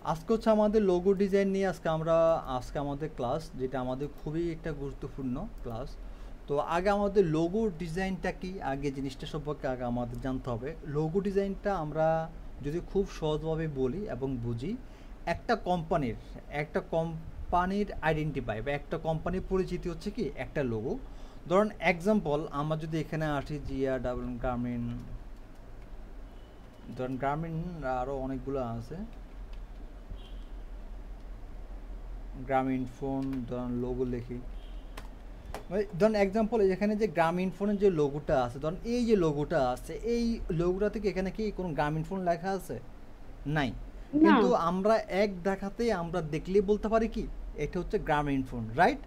আজকে হচ্ছে আমাদের লোগো ডিজাইন নিয়ে আজকে আমাদের ক্লাস, যেটা আমাদের খুবই একটা গুরুত্বপূর্ণ ক্লাস। তো আগে আমাদের লোগো ডিজাইনটা কি, আগে জিনিসটা সম্পর্কে আগে আমাদের জানতে হবে। লোগো ডিজাইনটা আমরা যদি খুব সহজভাবে বলি এবং বুঝি, একটা কোম্পানির আইডেন্টিফাই বা একটা কোম্পানির পরিচিতি হচ্ছে কি একটা লোগো। ধরুন এক্সাম্পল, আমরা যদি এখানে আসি জিয়া ডাবল গ্রামীণ, ধরুন গ্রামীণ আরও অনেকগুলো আছে, গ্রামীণ ফোন ধরুন লোগো লিখি, ধরুন এক্সাম্পল এখানে যে গ্রামীণ ফোনের যে লোগোটা আছে, ধরুন এই যে লোগোটা আছে, এই লোগোটা থেকে এখানে কি কোনো গ্রামীণ ফোন লেখা আছে? নাই। না। কিন্তু আমরা এক দেখাতেই আমরা দেখলেই বলতে পারি কি এটা হচ্ছে গ্রামীণ ফোন, রাইট?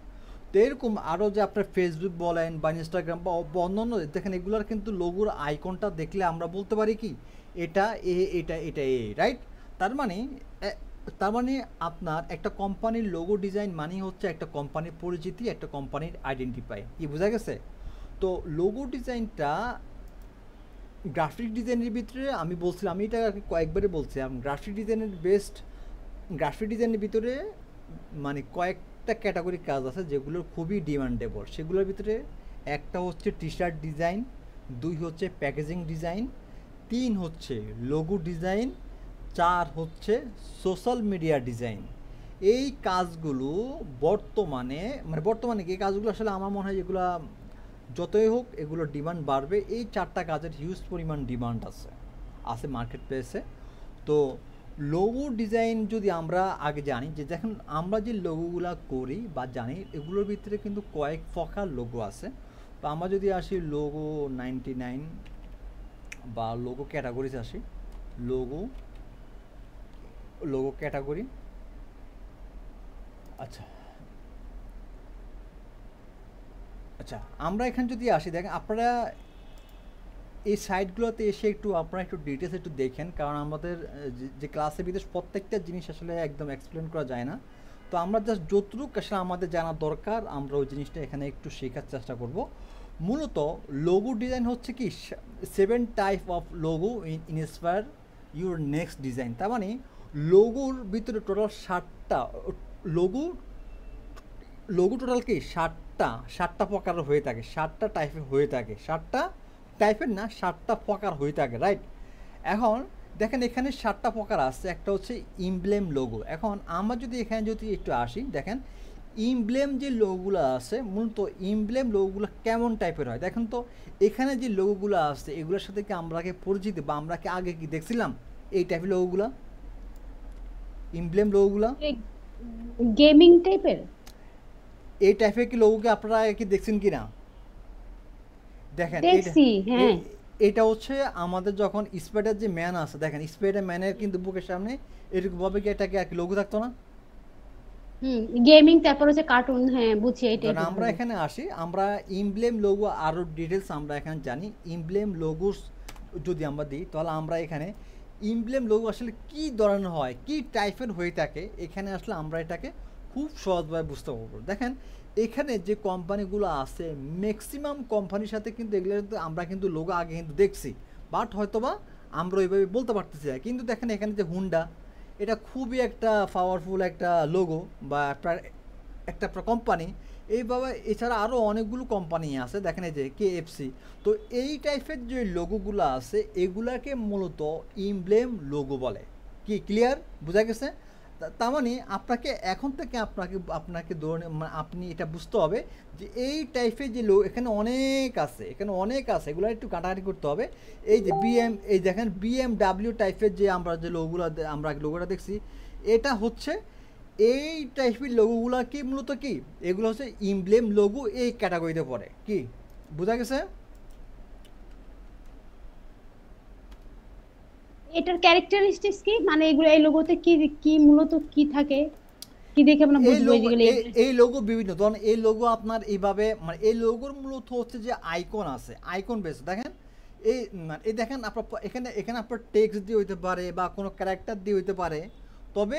তো এরকম আরও যে আপনার ফেসবুক বলেন বা ইনস্টাগ্রাম বা অন্যান্য দেখেন, এগুলোর কিন্তু লোগোর আইকনটা দেখলে আমরা বলতে পারি কি এটা এটা রাইট? তার মানে এ- তার মানে আপনার একটা কোম্পানির লোগো ডিজাইন মানেই হচ্ছে একটা কোম্পানির পরিচিতি, একটা কোম্পানির আইডেন্টিফাই। কি বোঝা গেছে? তো লোগো ডিজাইনটা গ্রাফিক ডিজাইনের ভিতরে আমি বলছিলাম, আমি এটা কয়েকবারে বলছি, গ্রাফিক ডিজাইনের ভিতরে মানে কয়েকটা ক্যাটাগরি কাজ আছে যেগুলো খুবই ডিমান্ডেবল। সেগুলোর ভিতরে একটা হচ্ছে টি শার্ট ডিজাইন, দুই হচ্ছে প্যাকেজিং ডিজাইন, তিন হচ্ছে লোগো ডিজাইন, চার হচ্ছে সোশ্যাল মিডিয়া ডিজাইন। এই কাজগুলো বর্তমানে এই কাজগুলো আসলে আমার মনে হয় এগুলো যতই হোক এগুলোর ডিমান্ড বাড়বে। এই চারটা কাজের হিউজ পরিমাণ ডিমান্ড আছে মার্কেট প্লেসে। তো লোগো ডিজাইন যদি আমরা আগে জানি, যে দেখুন আমরা যে লোগোগুলো করি বা জানি, এগুলোর ভিতরে কিন্তু কয়েক প্রকার লোগো আছে। তো আমরা যদি আসি লোগো 99 বা লোগো ক্যাটাগরিজ আসি, লোগো লোগো ক্যাটাগরি। আচ্ছা, আচ্ছা, আমরা এখানে যদি আসি, দেখেন আপনারা এই সাইটগুলোতে এসে আপনারা একটু ডিটেলস একটু দেখেন, কারণ আমাদের যে ক্লাসের ভিতরে প্রত্যেকটা জিনিস আসলে একদম এক্সপ্লেন করা যায় না। তো আমরা জাস্ট যতটুকু আসলে আমাদের জানা দরকার আমরা ওই জিনিসটা এখানে একটু শেখার চেষ্টা করব। মূলত লোগো ডিজাইন হচ্ছে কি 7 type of logo inspire your next design. তার মানে লোগোর ভিতরে টোটাল 60টা লোগো লোগো টোটাল কি 60টা প্রকার হয়ে থাকে, 60টা টাইপের হয়ে থাকে, 60টা টাইপের না, 60টা প্রকার হয়ে থাকে, রাইট? এখন দেখেন এখানে 60টা প্রকার আছে। একটা হচ্ছে ইমব্লেম লোগো। এখন আমরা যদি এখানে যদি একটু আসি, দেখেন ইমব্লেম যে লোগোগুলো আছে, মূলত ইমব্লেম লোগোগুলো কেমন টাইপের হয় দেখেন তো। এখানে যে লোগোগুলো আছে এগুলোর সাথে কি আমরা কি পরিচিত বা আমরা কি আগে কি দেখছিলাম এই টাইপের লোগোগুলো, ইমব্লেম লোগোগুলো? গেমিং টাইপের। এই টাইপের কি লোগোকে আপনারা আগে কি দেখছেন কি না? দেখেন এটা দেখছি, হ্যাঁ। এ- এটা হচ্ছে আমাদের যখন স্পাইডার যে ম্যান আছে, দেখেন স্পাইডার ম্যানের কিন্তু বুকের সামনে এরকম ভাবে কি এটাকে আর কি লোগো থাকতো না? হুম। গেমিং, তারপর হচ্ছে কার্টুন, হ্যাঁ বুঝছি এই ধরেন টাইপের আমরা হবে। এখানে আসি, আমরা ইমব্লেম লোগো আরও ডিটেলস আমরা এখানে জানি। ইমব্লেম লোগোস যদি আমরা দিই, তাহলে আমরা এখানে ইমব্লেম লোগো আসলে কী ধরনের হয়, কী টাইপের হয়ে থাকে, এখানে আসলে আমরা এটাকে খুব সহজভাবে বুঝতে পারবো। দেখেন এখানে যে কোম্পানিগুলো আছে, ম্যাক্সিমাম কোম্পানির সাথে কিন্তু এগুলো কিন্তু আমরা কিন্তু লোগো আগে কিন্তু দেখছি, বাট হয়তোবা আমরা ওইভাবে বলতে পারতেছি না। কিন্তু দেখেন এখানে যে হুন্ডা, এটা খুবই একটা পাওয়ারফুল একটা লোগো বা একটা কোম্পানি। এইভাবে এছাড়া আরও অনেকগুলো কোম্পানি আছে, দেখেন এই যে KFC। তো এই টাইপের যে লোগোগুলো আছে এগুলাকে মূলত ইমব্লেম লোগো বলে। কি ক্লিয়ার? বোঝা গেছে? তার মানে আপনাকে এখন থেকে আপনাকে আপনাকে ধরে মানে আপনি এটা বুঝতে হবে যে এই টাইপের যে এখানে অনেক আছে, এগুলো একটু কাটাকাটি করতে হবে। এই যে এই দেখেন BMW টাইপের যে আমরা যে আমরা লোগোটা দেখছি, এটা হচ্ছে এই টাইপের লোগোগুলো কি মূলত কি এগুলো হচ্ছে ইমব্লেম লোগো, এই ক্যাটাগরিতে পড়ে। কি বোঝা গেছে? এটার ক্যারেক্টারিস্টিক্স কি, মানে এগুলো এই লোগোতে কি কি মূলত কি থাকে, কি দেখে আমরা এই বুঝবো লোগো যেগুলো এই লোগো বিভিন্ন ধরনের, এই লোগো আপনার এইভাবে মানে এই লোগোর মূলত হচ্ছে যে আইকন আছে, আইকন বেস। দেখেন এই দেখেন আপনার এখানে এখানে আপনার টেক্সট দিয়ে হইতে পারে বা কোনো ক্যারেক্টার দিয়ে হইতে পারে। তবে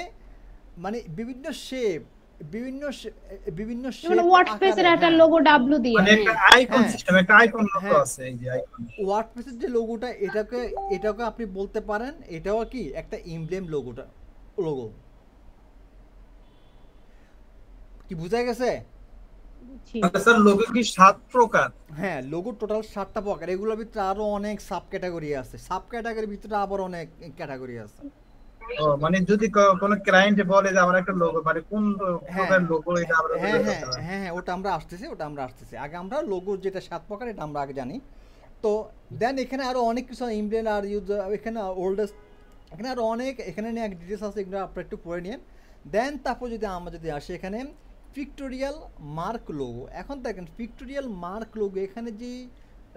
মানে বিভিন্ন শে- বিভিন্ন যেমন শেপ ওয়ার্ডপ্রেসের আকারে, একটা হ্যাঁ। লোগো ডাব্লু দিয়ে, মানে হ্যাঁ। একটা আইকন হ্যাঁ, সিস্টেম, একটা আইকন লোগো হ্যাঁ, আছে, এই যে আইকন। ওয়ার্ডপ্রেসের যে লোগোটা, এটাকে এটাকে আপনি বলতে পারেন এটাও কি একটা ইমব্লেম লোগো। কি বোঝা গেছে? বুঝছি। আচ্ছা স্যার, লোগো কি 7 প্রকার? হ্যাঁ, লোগো টোটাল 7টা প্রকার। এগুলোর ভিতরে আরো অনেক সাব ক্যাটাগরি আছে। সাব ক্যাটাগরির ভিতরে আবার অনেক ক্যাটাগরি আছে। ও মানে যদি কোনো ক্লায়েন্ট বলে যে আমার একটা লোগো, মানে কোন হ্যাঁ প্রকার লোগো এটা আমরা হ্যাঁ বুঝতে হ্যাঁ পারতে পারি? হ্যাঁ হ্যাঁ ওটা আমরা আসতেছি, আগে আমরা লোগো যেটা 7 প্রকার এটা আমরা আগে জানি। তো দেন এখানে আরো অনেক কিছু ইমপ্লেন আর ইউজ, এখানে ওল্ডেস্ট, এখানে আরো অনেক এখানে নিয়ে ডিটেলস আছে, এগুলো আপনারা একটু পড়ে নিন। দেন তারপর যদি আমরা যদি আসি এখানে পিক্টোরিয়াল মার্ক লোগো। এখন দেখেন পিক্টোরিয়াল মার্ক লোগো, এখানে যে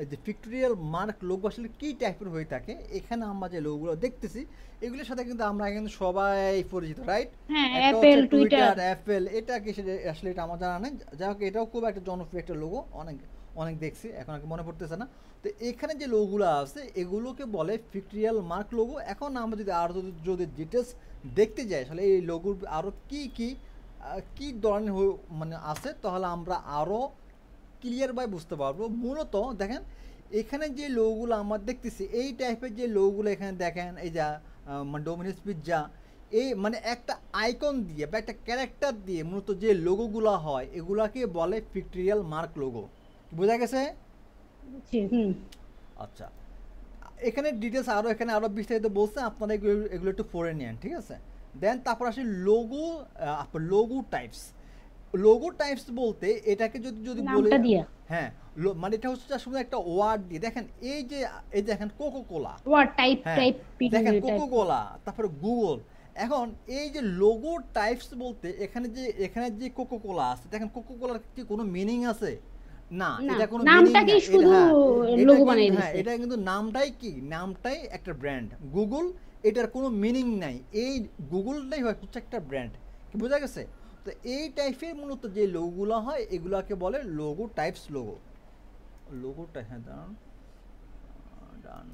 এই যে পিক্টোরিয়াল মার্ক লোগো আসলে কী টাইপের হয়ে থাকে, এখানে আমরা যে লোগোগুলো দেখতেছি এগুলোর সাথে কিন্তু আমরা কিন্তু সবাই পরিচিত, রাইট? হ্যাঁ, একটা হচ্ছে অ্যাপেল, টুইটার, টুইটার। অ্যাপেল, এটা কি আসলে এটা আমার জানা নেই। যাই হোক এটাও খুব একটা জনপ্রিয় একটা লোগো, অনেক অনেক দেখছি, এখন আর কি মনে পড়তেছে না। তো এখানে যে লোগোগুলো আছে এগুলোকে বলে পিক্টোরিয়াল মার্ক লোগো। এখন আমরা যদি আরও যদি ডিটেলস দেখতে যাই আসলে এই লোগোর আরও কী ধরনের মানে আছে, তাহলে আমরা আরও ক্লিয়ার বাই বুঝতে পারবো। মূলত দেখেন এখানে যে লোগোগুলো আমরা দেখতেছি এই টাইপের যে লোগোগুলো এখানে দেখেন, এই যা মানে ডোমিনোস পিৎজা, এই মানে একটা আইকন দিয়ে বা একটা ক্যারেক্টার দিয়ে মূলত যে লোগোগুলো হয় এগুলাকে বলে পিক্টোরিয়াল মার্ক লোগো। বোঝা গেছে? বুঝছি। হুম। আচ্ছা, এখানে ডিটেলস আরও এখানে আরও বিস্তারিত বলছে, আপনারা এগুলো এগুলো একটু পড়ে নেন, ঠিক আছে? দেন তারপর আসি logo, logo types. Logo types বলতে এটাকে যদি যদি বলে, নামটা দিয়া। হ্যাঁ মানে এটা হচ্ছে আসলে একটা ওয়ার্ড দিয়ে। দেখেন এই দেখেন কোকো কোলা, ওয়ার্ড টাইপ হ্যাঁ টাইপ দেখেন টাইপ। কোকো কোলা, তারপরে গুগল। এখন এই যে লোগো টাইপস বলতে এখানে যে কোকো কোলা আছে, দেখেন কোকো কোলার কি কোনো মিনিং আছে? না, না, এটা কোনো মিনিং নামটা কি না। শুধু লোগো বানিয়ে হ্যাঁ দিছে। এটা কিন্তু নামটাই কি, নামটাই একটা ব্র্যান্ড। গুগল, এটার কোনো মিনিং নাই, এই গুগলটাই হচ্ছে একটা ব্র্যান্ড। কি বোঝা গেছে? তো এই টাইপের মূলত যে লোগোগুলো হয় এগুলাকে বলে লোগো টাইপস লোগো। লোগোটা হ্যাঁ দাঁড়ান, ডান।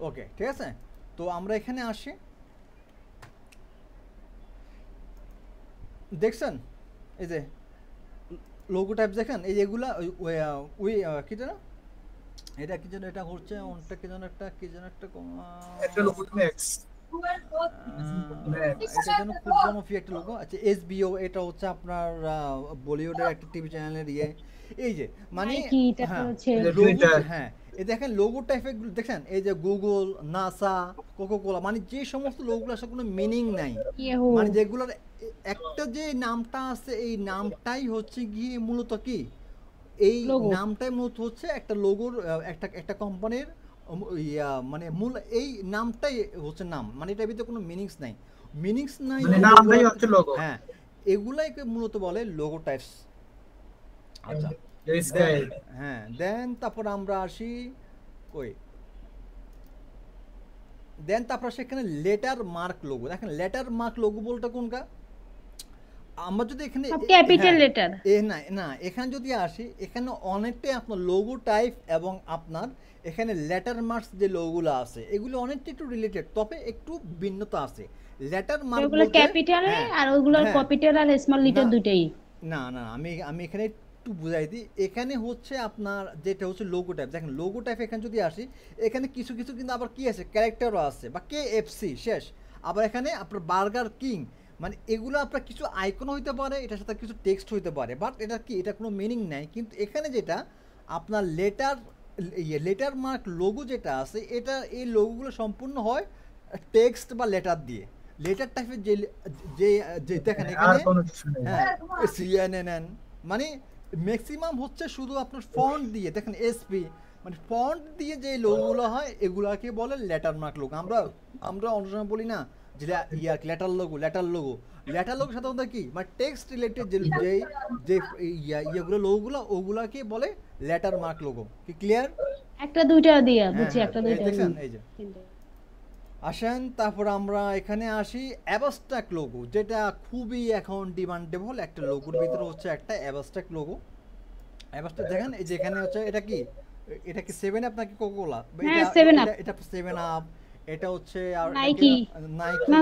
ওকে, ঠিক আছে। তো আমরা এখানে আসি, দেখছেন এই যে লোগো টাইপ, দেখেন এই যেগুলা ওই কি যেন এটা কি যেন, এটা হচ্ছে অনটা কি যেন একটা একটা লোগো ম্যাক্স। এটা যেন খুব জনপ্রিয় একটা লোগো। আচ্ছা এসবিও, এটা হচ্ছে আপনার বলিউডের একটা টিভি চ্যানেলের ইয়ে। এই যে মানে নাইকি, তারপর হ্যাঁ হচ্ছে লোগো, হ্যাঁ এই দেখেন লোগো টাইপের দেখেন, এই যে গুগল, নাসা, কোকোকোলা, মানে যে সমস্ত লোগোগুলো আসলে কোনো মিনিং নাই, ইয়াহু। মানে যেগুলোর একটা যে নামটা আছে এই নামটাই হচ্ছে গিয়ে মূলত কি, এই লোগো। নামটাই মূলত হচ্ছে একটা লোগোর, একটা একটা কোম্পানির মানে মূল এই নামটাই হচ্ছে নাম, মানে এটার ভিতরে কোনো মিনিংস নাই, মানে নামটাই হচ্ছে লোগো। হ্যাঁ এগুলাইকে মূলত বলে লোগো টাইপস। আচ্ছা স্টাইল। হ্যাঁ দেন তারপর আমরা আসি কই, দেন তারপর সেখানে লেটার মার্ক লোগো। দেখেন লেটার মার্ক লোগো বলতে কোনটা, আমরা যদি এখানে সব ক্যাপিটাল লেটার। না না এখানে যদি আসি, এখানে অনেকটাই আপনার লোগো টাইপ এবং আপনার এখানে লেটার মার্কস যে লোগোগুলো আছে এগুলো অনেকটা একটু রিলেটেড, তবে একটু ভিন্নতা আছে। লেটার মার্ক ওগুলো বলতে ক্যাপিটাল আর ওগুলো হ্যাঁ, ক্যাপিটাল আর স্মল লিটার না, দুটেই। না না আমি এখানে একটু বুঝাই দিই। এখানে হচ্ছে আপনার যেটা হচ্ছে লোগো টাইপ, দেখেন লোগো টাইপ এখানে যদি আসি, এখানে কিছু কিছু কিন্তু আবার কি আছে, ক্যারেক্টারও আছে, বা KFC শেষ, আবার এখানে আপনার বার্গার কিং, মানে এগুলো আপনার কিছু আইকন হইতে পারে, এটার সাথে কিছু টেক্সট হইতে পারে, বাট এটা কি, এটা কোনো মিনিং নাই। কিন্তু এখানে যেটা আপনার লেটার মার্ক লোগো যেটা আছে, এটা এই লোগোগুলো সম্পূর্ণ হয় টেক্সট বা লেটার দিয়ে। লেটার টাইপের যে যে যে দেখেন আর এখানে, কোনো কিছু নেই। হ্যাঁ CNN, মানে ম্যাক্সিমাম হচ্ছে শুধু আপনার ফন্ট দিয়ে, দেখেন এসপি, মানে ফন্ট দিয়ে যে লোগোগুলো হয় এগুলাকে বলে লেটার মার্ক লোগো। আমরা অন্য সময় বলি না যে লেটার লোগো সাধারণত কি, মানে টেক্সট রিলেটেড যে যে যে ইয়েগুলো লোগোগুলো ওগুলাকে বলে লেটার মার্ক লোগো। কি ক্লিয়ার? একটা দুইটা দিয়া হ্যাঁ বুঝছি, হ্যাঁ একটা এই দুইটা। দেখছেন এই যে আসেন, তারপর আমরা এখানে আসি অ্যাবস্ট্রাক্ট লোগো, যেটা খুবই এখন ডিমান্ডেবল একটা লোগোর ভিতরে হচ্ছে একটা অ্যাবস্ট্রাক্ট লোগো। অ্যাবস্ট্রাক্ট দেখেন এই যে এখানে হচ্ছে এটা কি 7 আপ নাকি কোকোলা, হ্যাঁ, 7 আপ। এটা 7 আপ, এটা হচ্ছে আর নাইকি। নাইকি। না।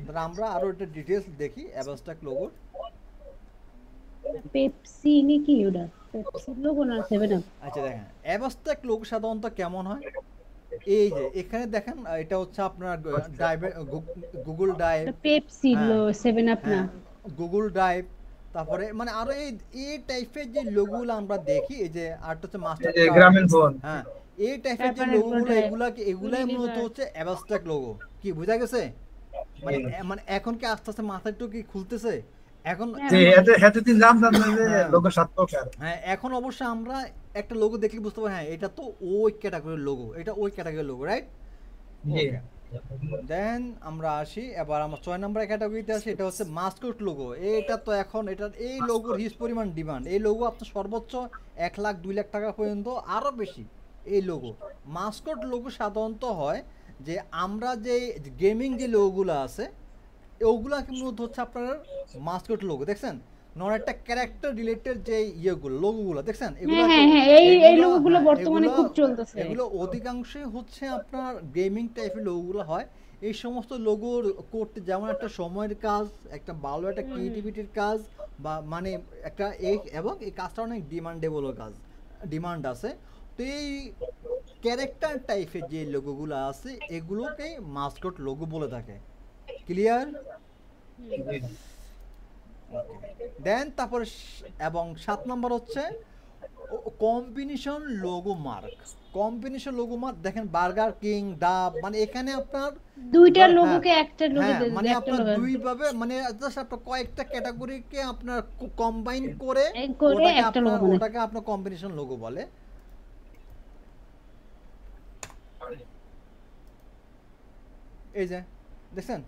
আর আমরা আরো একটা ডিটেইলস দেখি অ্যাবস্ট্রাক্ট লোগোর। পেপসি নাকি ওটা? পেপসি লোগো না 7 আপ। আচ্ছা দেখেন অ্যাবস্ট্রাক্ট লোগো সাধারণত কেমন হয়, এই যে এখানে দেখেন এটা হচ্ছে আপনার ড্রাইভ, গুগল ড্রাইভ, পেপসি হ্যাঁ 7 আপ না? হ্যাঁ গুগল ড্রাইভ, তারপরে মানে আরো এই টাইপের যে লোগোগুলো আমরা দেখি, এই যে আরটা হচ্ছে মাস্টার এই যে কার্ড, গ্রামীণ ফোন। হ্যাঁ এই টাইপের যে তারপরে লোগোগুলো বোধহয় এগুলাই মূলত Unilever। হচ্ছে অ্যাবস্ট্রাক্ট লোগো। কি বোঝা গেছে? মানে হুম। মানে এখন কি আস্তে আস্তে মাথায় একটু কি খুলতেছে এখন? হ্যাঁ, যে এতদিন জানতাম না যে হ্যাঁ লোগো 7 প্রকার। হ্যাঁ এখন অবশ্যই আমরা একটা লোগো দেখলে বুঝতে পারি হ্যাঁ এটা তো ওই ক্যাটাগরির লোগো, এটা ওই ক্যাটাগরির লোগো, রাইট? জি। ওকে, দেন আমরা আসি এবার আমরা 6 নম্বর ক্যাটাগরিতে আসি, এটা হচ্ছে মাস্কট লোগো। এটা তো এখন এটার এই লোগোর হিউজ পরিমাণ ডিমান্ড। এই লোগো আপনার সর্বোচ্চ 1 লাখ 2 লাখ টাকা পর্যন্ত, আরও বেশি এই লোগো। মাস্কট লোগো সাধারণত হয় যে আমরা যে গেমিং যে লোগোগুলো আছে ওগুলা মূলত হচ্ছে আপনার মাস্কট লোগো, দেখছেন? নন একটা ক্যারেক্টার রিলেটেড যে ইয়েগুলো লোগোগুলো দেখছেন, হ্যাঁ হ্যাঁ হ্যাঁ, এই লোগোগুলো হ্যাঁ, বর্তমানে খুব চলতেছে। এগুলো অধিকাংশই হচ্ছে আপনার গেমিং টাইপের লোগোগুলো হয়। এই সমস্ত লোগো করতে যেমন একটা সময়ের কাজ, একটা ভালো একটা ক্রিয়েটিভিটির কাজ, বা মানে একটা এবং এই কাজটা অনেক ডিমান্ডেবলও কাজ, ডিমান্ড আছে। তো এই ক্যারেক্টার টাইপের যে লোগোগুলো আছে এগুলোকেই মাস্কট লোগো বলে থাকে। ক্লিয়ার? দেন তারপরে এবং 7 নম্বর হচ্ছে combination logo mark. Combination logo mark দেখেন বার্গার কিং, ডাব, মানে এখানে আপনার দুইটা হ্যাঁ লোগোকে একটা লোগো হ্যাঁ দিয়ে মানে একটা আপনার লোগো দুইভাবে মানে জাস্ট আপনার কয়েকটা ক্যাটাগরিকে আপনার কম্বাইন করে করে ওটাকে একটা আপনার লোগো বানায়। ওটাকে আপনার কম্বিনেশন লোগো বলে। এই যে দেখছেন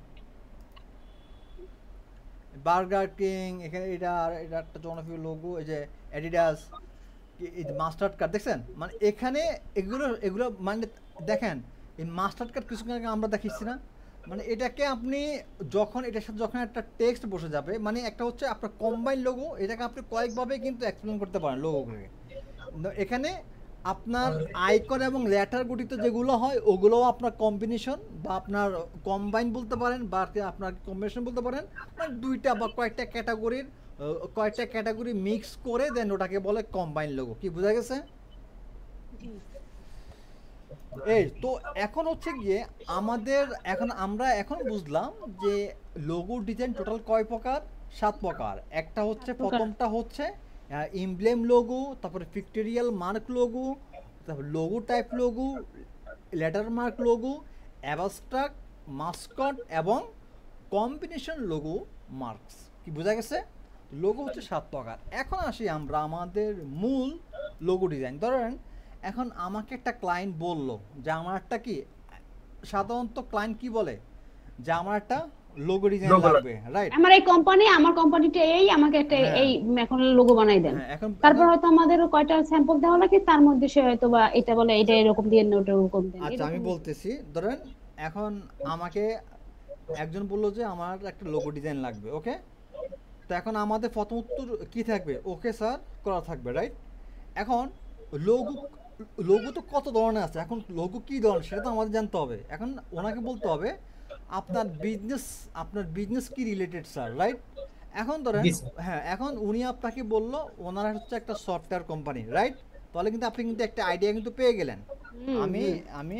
বার্গার কিং, এখানে এটা আর এটা একটা জনপ্রিয় লোগো, এই যে অ্যাডিডাস, এই যে মাস্টার্ড কার্ড দেখছেন, মানে এখানে এগুলো মানে দেখেন এই মাস্টার্ড কার্ড কিছুক্ষণ আগে আমরা দেখিয়েছি না, মানে এটাকে আপনি যখন এটার সাথে যখন একটা টেক্সট বসে যাবে, মানে একটা হচ্ছে আপনার কম্বাইন লোগো, এটাকে আপনি কয়েকভাবে কিন্তু এক্সপ্লেন করতে পারেন লোগোকে। এখানে আপনার আইকন এবং লেটার গঠিত যেগুলো হয় ওগুলোও আপনার কম্বিনেশন বা আপনার কম্বাইন বলতে পারেন, বা আপনার কম্বিনেশন বলতে পারেন, মানে দুইটা বা কয়েকটা ক্যাটাগরি মিক্স করে দেন ওটাকে বলে কম্বাইন লোগো। কি বোঝা গেছে? এই তো এখন হচ্ছে গিয়ে আমাদের আমরা এখন বুঝলাম যে লোগো ডিজাইন টোটাল কয় প্রকার? 7 প্রকার। একটা হচ্ছে প্রথমটা হচ্ছে ইমব্লেম লোগো, তারপরে পিক্টোরিয়াল মার্ক লোগো, তারপর logo type logo, letter mark logo, abstract, Mascot এবং কম্বিনেশন লোগো মার্কস। কি বোঝা গেছে? লোগো হচ্ছে 7 প্রকার। এখন আসি আমরা আমাদের মূল লোগো ডিজাইন। ধরেন এখন আমাকে একটা ক্লায়েন্ট বলল যে আমার একটা কি, সাধারণত ক্লায়েন্ট কি বলে যে আমার একটা লোগো ডিজাইন লাগবে, রাইট? আমার কোম্পানিটা এই, আমাকে একটা হ্যাঁ এই এখন লোগো বানাই দেন। হ্যাঁ এখন তারপর হয়তো আমাদেরও কয়টা স্যাম্পল দেওয়া লাগে, তার মধ্যে সে হয়তো বা এটা বলে এটা এরকম দিয়ে ওটা এরকম দেন। আচ্ছা আমি বলতেছি, ধরেন এখন আমাকে একজন বললো যে আমার একটা লোগো ডিজাইন লাগবে, ওকে? তো এখন আমাদের প্রথম উত্তর কি থাকবে? ওকে স্যার, করা থাকবে, রাইট? এখন লোগো লোগো তো কত ধরনের আছে, এখন লোগো কি ধরনের সেটা তো আমাদের জানতে হবে। এখন ওনাকে বলতে হবে আপনার বিজনেস কি রিলেটেড স্যার, রাইট? এখন ধরেন হ্যাঁ এখন উনি আপনাকে বললো ওনারা হচ্ছে একটা সফটওয়্যার কোম্পানি, রাইট? তাহলে কিন্তু আপনি কিন্তু একটা আইডিয়া কিন্তু পেয়ে গেলেন। আমি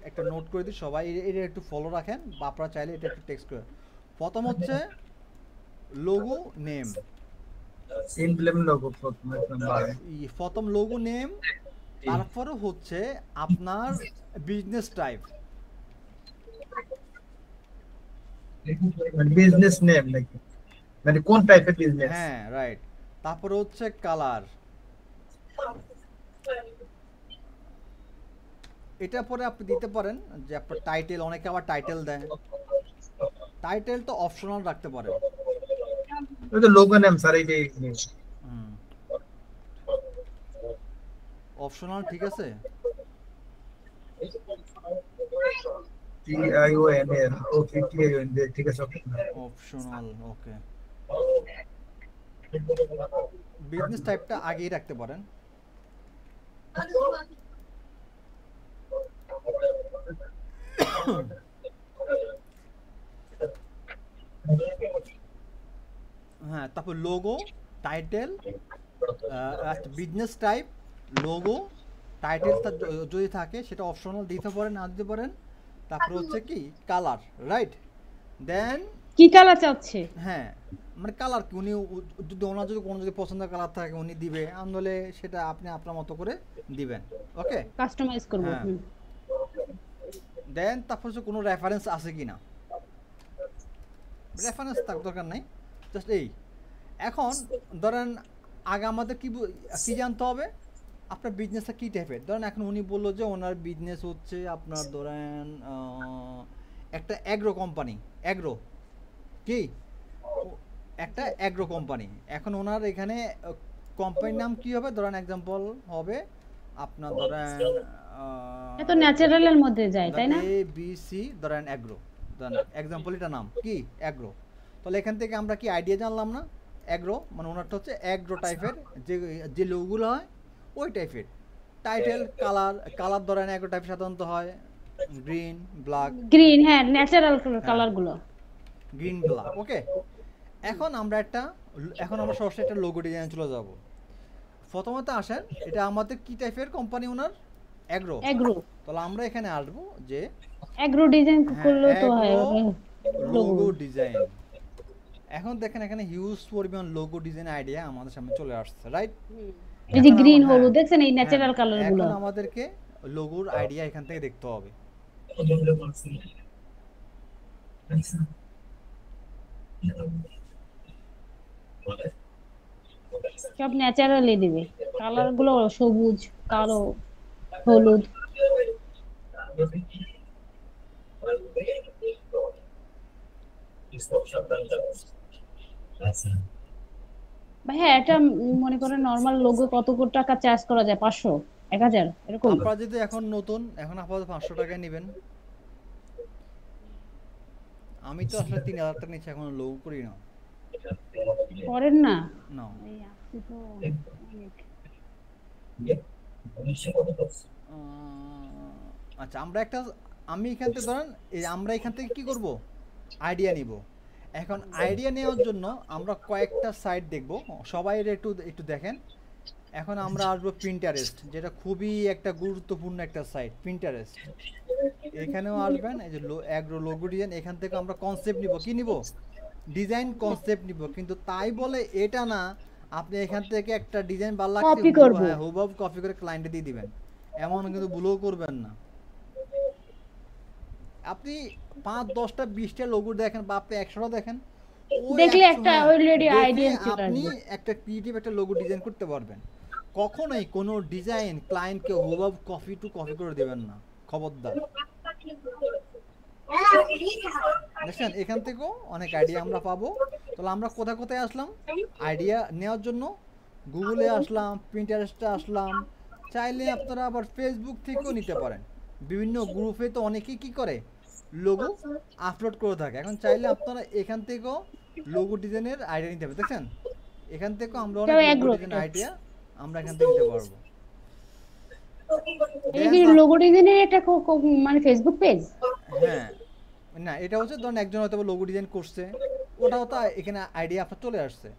একটা নোট করে দিই, সবাই এটা একটু ফলো রাখেন, বা আপনারা চাইলে এটা একটু টেক্সট করে। প্রথম হচ্ছে লোগো নেম, ইমব্লেম লোগো প্রথম লোগো নেম, তারপরে হচ্ছে আপনার বিজনেস টাইপ, বিজনেস নেম নাকি, মানে কোন টাইপের বিজনেস? হ্যাঁ রাইট। তারপরে হচ্ছে কালার, এটা পরে আপনি দিতে পারেন যে আপনার টাইটেল, অনেকে আবার টাইটেল দেয়, টাইটেল তো অপশনাল রাখতে পারেন। ওই তো লোগো নেম স্যার, এইটাই অপশনাল, ঠিক আছে? TIONL ওকে, TION ঠিক আছে, অপশনাল, ওকে। বিজনেস টাইপটা আগেই রাখতে পারেন। হ্যাঁ তারপর logo, title, business type, logo, টাইটেলটা যদি থাকে সেটা অপশনাল দিতে পারেন, না দিতে পারেন। তারপরে হচ্ছে কি কালার, রাইট? দেন কি কালার চাচ্ছে? হ্যাঁ, মানে কালার কি উনি যদি ওনার যদি কোনো যদি পছন্দের কালার থাকে উনি দিবে, আনলে সেটা আপনি আপনার মতো করে দিবেন। ওকে, কাস্টমাইজ করব। হ্যাঁ। দেন তারপর হচ্ছে কোনো রেফারেন্স আছে কি না, রেফারেন্স থাক দরকার নাই, জাস্ট এই। এখন ধরেন আগে আমাদের কি জানতে হবে আপনার বিজনেসটা কী টাইপের। ধরেন এখন উনি বললো যে ওনার বিজনেস হচ্ছে আপনার ধরেন একটা অ্যাগ্রো কোম্পানি, অ্যাগ্রো কি একটা অ্যাগ্রো কোম্পানি। এখন ওনার এখানে কোম্পানির নাম কি হবে, ধরেন এক্সাম্পল হবে আপনার ধরেন এত ন্যাচারালের মধ্যে যায়, তাই না? এ বি সি ধরেন অ্যাগ্রো, ধরেন এক্সাম্পল এটা নাম কি অ্যাগ্রো। তাহলে এখান থেকে আমরা কি আইডিয়া জানলাম না, অ্যাগ্রো মানে ওনারটা হচ্ছে অ্যাগ্রো টাইপের, যে যে লোকগুলো হয় ওই টাইপের। টাইটেল কালার ধরেন অ্যাগ্রো টাইপ সাধারণত হয় গ্রিন ব্ল্যাক, গ্রিন, হ্যাঁ, ন্যাচারাল হ্যাঁ কালার গুলো। Green black. ওকে, এখন আমরা সরাসরি একটা লোগো ডিজাইন চলে যাব। প্রথমত আসেন, এটা আমাদের কি টাইপের কোম্পানি ওনার, অ্যাগ্রো। এগ্রো, তাহলে আমরা এখানে আসবো যে এগ্রো ডিজাইন করলে তো হয় লোগো ডিজাইন। এখন দেখেন এখানে হিউজ পরিমাণ লোগো ডিজাইন আইডিয়া আমাদের সামনে চলে আসছে, রাইট? এই যে গ্রিন হলুদ দেখছেন, এই ন্যাচারাল কালার গুলো। এখন আমাদেরকে লোগোর আইডিয়া এখান থেকে দেখতে হবে। সব ন্যাচারালি দিবে, কালার গুলো সবুজ, কালো, হলুদ। ভাইয়া এটা মনে করেন নরমাল লোগো কত টাকা চার্জ করা যায়? 500, 1000 এরকম? আপনারা যদি এখন নতুন, এখন আপাতত 500 টাকায় নেবেন। আমি তো আসলে 3000 টাকা নিচে এখন লোগো করি না। করেন না? না। এই আপনি তো অনেক। আচ্ছা, আমি এখান থেকে ধরেন আমরা এখান থেকে কি করব, আইডিয়া নিব। এখন আইডিয়া নেওয়ার জন্য আমরা কয়েকটা সাইট দেখব, সবাই একটু একটু দেখেন। এখন আমরা আসবো পিন্টারেস্ট, যেটা খুবই একটা গুরুত্বপূর্ণ একটা সাইট, পিন্টারেস্ট। এখানেও আসবেন, এই যে অ্যাগ্রো লোগো ডিজাইন, এখান থেকে আমরা কনসেপ্ট নিব, কি নিব, ডিজাইন কনসেপ্ট নিব। কিন্তু তাই বলে এটা না আপনি এখান থেকে একটা ডিজাইন ভালো লাগছে কপি করব। হুবহু কপি করে ক্লায়েন্টে দিয়ে দিবেন, এমন কিন্তু ভুলও করবেন না। আপনি 5, 10টা 20টা লোগো দেখেন বা আপনি 100টা দেখেন, দেখলে একটা অলরেডি আইডিয়া চলে আপনি আসবে। একটা ক্রিয়েটিভ একটা লোগো ডিজাইন করতে পারবেন। কখনোই কোনো ডিজাইন ক্লায়েন্টকে হুবহু কপি করে দিবেন না, খবরদার। দেখছেন, এখান থেকেও অনেক আইডিয়া আমরা পাবো। তাহলে আমরা কোথায় আসলাম আইডিয়া নেওয়ার জন্য? গুগলে আসলাম, পিন্টারেস্টে আসলাম। চাইলে আপনারা আবার ফেসবুক থেকেও নিতে পারেন। বিভিন্ন গ্রুপে তো অনেকেই কি করে, লোগো আপলোড করে থাকে। এখন চাইলে আপনারা এখান থেকেও লোগো ডিজাইনের আইডিয়া নিতে পারেন। দেখছেন, এখান থেকেও আমরা অনেক লোগো ডিজাইন আইডিয়া আমরা এখান থেকে নিতে পারবো। এই যে লোগো ডিজাইনের একটা মানে ফেসবুক পেজ? হ্যাঁ, না এটা হচ্ছে ধরুন একজন হয়তো লোগো ডিজাইন করছে, ওটাও তো এখানে আইডিয়া আপনার চলে আসছে।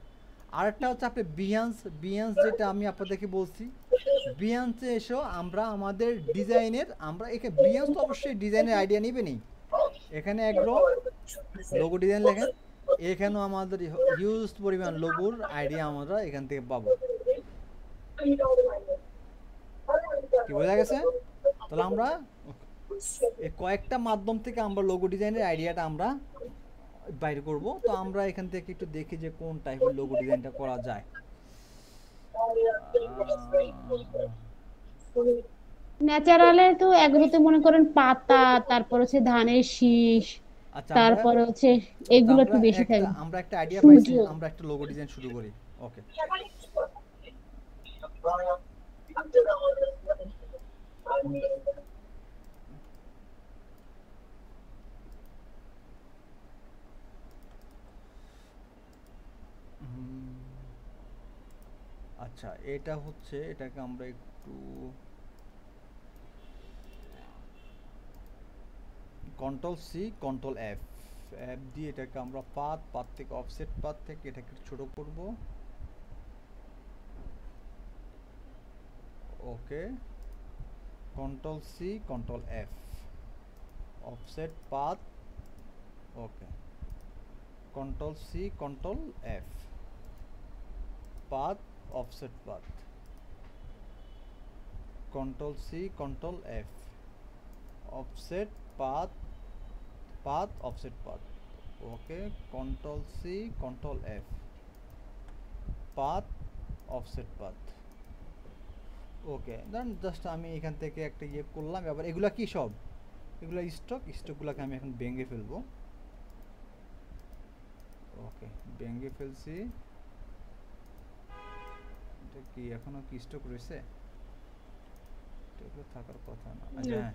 আরেকটা হচ্ছে আপনি বিয়ান্স যেটা আমি আপনাদেরকে বলছি, বিয়ান্সে এসেও আমরা আমাদের ডিজাইনের, আমরা এখানে বিয়ান্স তো অবশ্যই ডিজাইনের আইডিয়া নেবেনই। এখানে একদম লোগো ডিজাইন লেখেন, এখানেও আমাদের হিউজ পরিমাণ লোগোর আইডিয়া আমরা এখান থেকে পাবো। কি বোঝা গেছে? তাহলে আমরা এই কয়েকটা মাধ্যম থেকে আমরা লোগো ডিজাইনের আইডিয়াটা আমরা বাইর করব। তো আমরা এখান থেকে একটু দেখি যে কোন টাইপের লোগো ডিজাইনটা করা যায়। ন্যাচারালে তো এগুলোতে মনে করেন পাতা, তারপর হচ্ছে ধানের শীষ, আচ্ছা, তারপর হচ্ছে এগুলো একটু বেশি থাকে। আমরা একটা আইডিয়া সূর্য। পাইছি, আমরা একটা লোগো ডিজাইন শুরু করি। ওকে, আচ্ছা এটা হচ্ছে, এটাকে আমরা একটু কন্ট্রোল-C কন্ট্রোল-F দিয়ে এটাকে আমরা পাথ থেকে অফসেট পাথ থেকে এটাকে ছোট করব। Okay, control C control F, offset path, okay, control C control F, path offset path, control C control F, offset path, path offset path, okay, control C control F, path offset path, okay. Then just আমি এখান থেকে একটা ইয়ে করলাম। এবার এগুলা কি সব, এগুলো স্টকগুলোকে আমি এখন ভেঙে ফেলবো। ওকে, ভেঙে ফেলছি। এটা কি এখনো কি স্টক রয়েছে? এগুলো থাকার কথা না। আচ্ছা হ্যাঁ,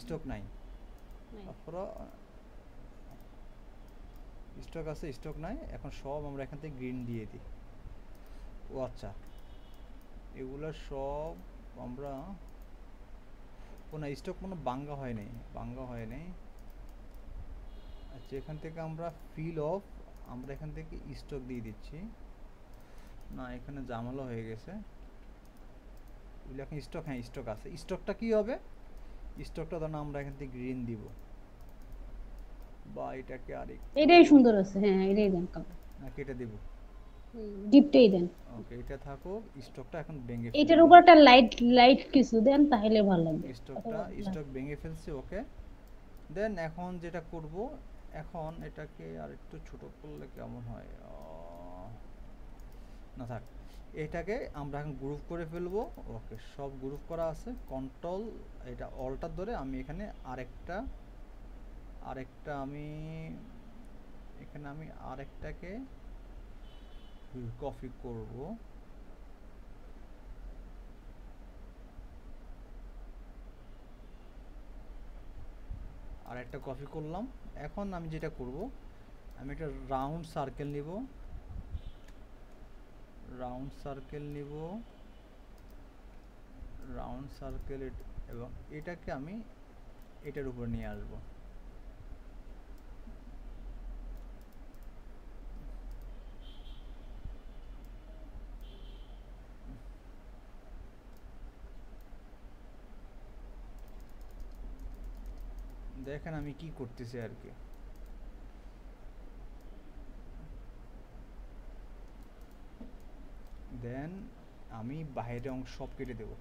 স্টক নাই, তারপর স্টক আছে, স্টক নাই। এখন সব আমরা এখান থেকে গ্রিন দিয়ে দিই। ও আচ্ছা, এগুলো সব আমরা, ও না, স্টক কোনো বাঙ্গা হয় নাই, বাঙ্গা হয় নাই। আচ্ছা, এখান থেকে আমরা ফিল অফ, আমরা এখান থেকে স্টক দিয়ে দিচ্ছি। না, এখানে জামালা হয়ে গেছে। এগুলো এখন স্টক, হ্যাঁ স্টক আছে। স্টকটা কি হবে? স্টকটা ধরুন আমরা এখান থেকে গ্রিন দিব, বা এটাকে আরেকটু, এটাই সুন্দর আছে, হ্যাঁ এটাই দেন কালার, না কেটে দেব। ডিপটাই দেন। ওকে, এটা থাকুক। স্টকটা এখন ভেঙে এটার ফেলবো। উপর একটা লাইট লাইট কিছু দেন, তাহলে ভালো লাগবে। স্টক ভেঙে ফেলছি, ওকে। দেন এখন যেটা করব, এখন এটাকে আরেকটু ছোট করলে কেমন হয়? না থাক, এটাকে আমরা এখন গ্রুপ করে ফেলবো। ওকে, সব গ্রুপ করা আছে। কন্ট্রোল, এটা অল্টার ধরে আমি এখানে আরেকটা আমি এখানে আমি আরেকটাকে কপি করব। আরেকটা কপি করলাম। এখন আমি যেটা করব, আমি একটা রাউন্ড সার্কেল নিব, রাউন্ড সার্কেল নিব, রাউন্ড সার্কেল, এবং এটাকে আমি এটার উপর নিয়ে আসব। দেখেন আমি কি করতেছি আর কি। দেন আমি বাইরের অংশ সব কেটে দেব।